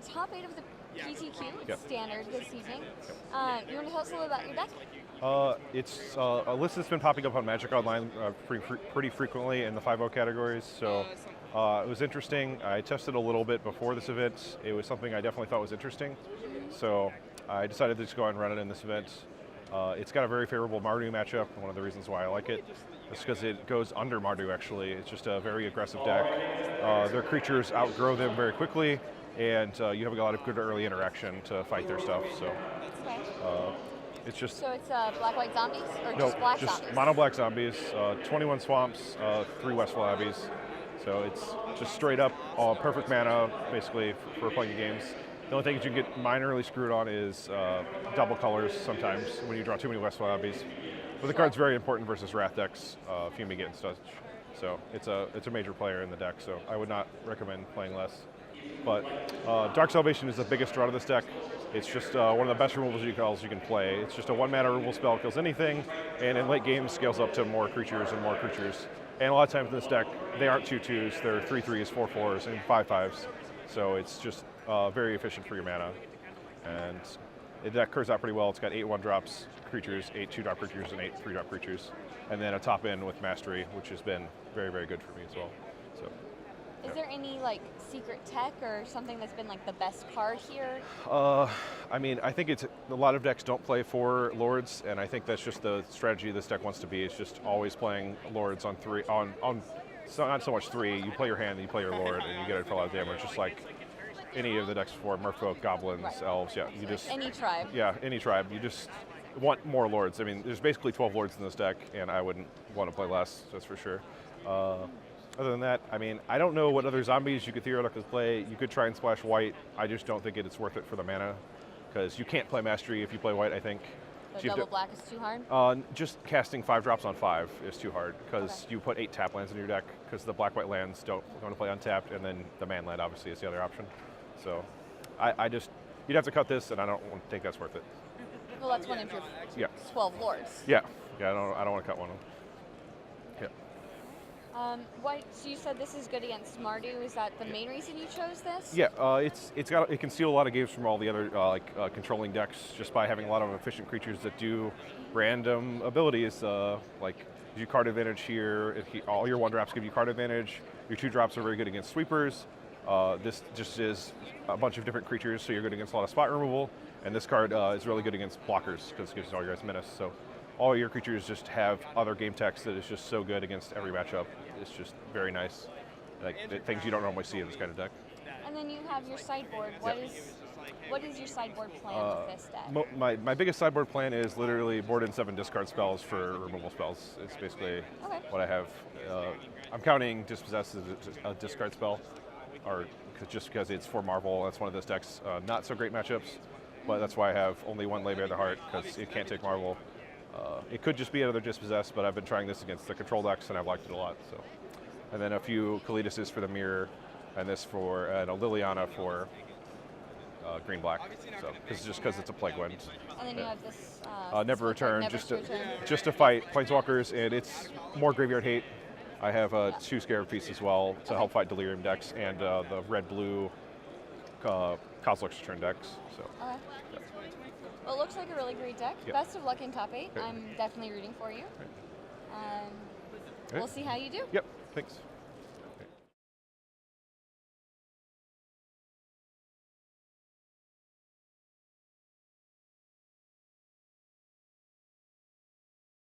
top 8 of the PTQ. It's Yep. standard this evening. You want to tell us a little about your deck? It's a list that's been popping up on Magic Online pretty frequently in the 5.0 categories, so it was interesting. I tested a little bit before this event. It was something I definitely thought was interesting, so I decided to just go ahead and run it in this event. It's got a very favorable Mardu matchup. One of the reasons why I like it is because it goes under Mardu, actually. It's just a very aggressive deck. Their creatures outgrow them very quickly, and you have a lot of good early interaction to fight their stuff. So it's just... So it's black-white zombies, or no, just black just zombies? mono-black zombies, 21 swamps, 3 Westfall Abbeys. So it's just straight up perfect mana, basically, for playing games. The only thing that you get minorly screwed on is double colors sometimes when you draw too many Westfall Abbeys. But the card's very important versus Wrath decks, Fumigate and such. So it's a major player in the deck, so I would not recommend playing less. But Dark Salvation is the biggest draw to this deck. It's just one of the best removal spells you can play. It's just a 1-mana removal spell, kills anything, and in late game scales up to more creatures and more creatures. And a lot of times in this deck, they aren't 2/2s, they're 3/3s, 4/4s, and 5/5s. So it's just very efficient for your mana. And the deck curves out pretty well. It's got 8 1-drops creatures, 8 2-drop creatures, and 8 3-drop creatures. And then a top end with Mastery, which has been very, very good for me as well. So. Is there any like secret tech or something that's been like the best card here? I mean, I think it's a lot of decks don't play 4 lords, and I think that's just the strategy this deck wants to be. It's just always playing lords on 3 so not so much 3. You play your hand, and you play your lord, and you get a lot of damage, just like any of the decks before. Merfolk, goblins, elves. Yeah, you just any tribe. Yeah, any tribe. You just want more lords. I mean, there's basically 12 lords in this deck, and I wouldn't want to play less. That's for sure. Other than that, I mean, I don't know what other zombies you could theoretically play. You could try and splash white. I just don't think it's worth it for the mana, because you can't play Mastery if you play white, I think. The double black is too hard? Just casting 5 drops on 5 is too hard, because you put 8 tap lands in your deck, because the black-white lands don't want to play untapped, and then the man land obviously is the other option. So you'd have to cut this, and I don't think that's worth it. Well, that's one of your 12 lords. Yeah, I don't want to cut one of them. So you said this is good against Mardu. Is that the main reason you chose this? Yeah, it can steal a lot of games from all the other controlling decks just by having a lot of efficient creatures that do random abilities. Like you card advantage here. All your 1-drops give you card advantage. Your 2-drops are very good against sweepers. This just is a bunch of different creatures, so you're good against a lot of spot removal. And this card is really good against blockers because it gives all your guys menace. So all your creatures just have other game text that is just so good against every matchup. It's just very nice. Like things you don't normally see in this kind of deck. And then you have your sideboard. What is your sideboard plan with this deck? My biggest sideboard plan is literally board in 7 discard spells for removal spells. It's basically what I have. I'm counting Dispossess as a discard spell, or just because it's for Marvel. That's one of those decks. Not so great matchups, but that's why I have only 1 Lay Bare the Heart, because it can't take Marvel. It could just be another Dispossess, but I've been trying this against the control decks, and I've liked it a lot. So, and then a few Kalidases for the mirror, and this for a Liliana for green-black. So, because it's a Plague Wind. And then you have this Never Return, just to fight Planeswalkers, and it's more graveyard hate. I have 2 Scarab Feasts as well to help fight Delirium decks, and the red-blue Kozilek's Return decks. So. Well, it looks like a really great deck. Yep. Best of luck in top 8. I'm definitely rooting for you. We'll see how you do. Yep, thanks.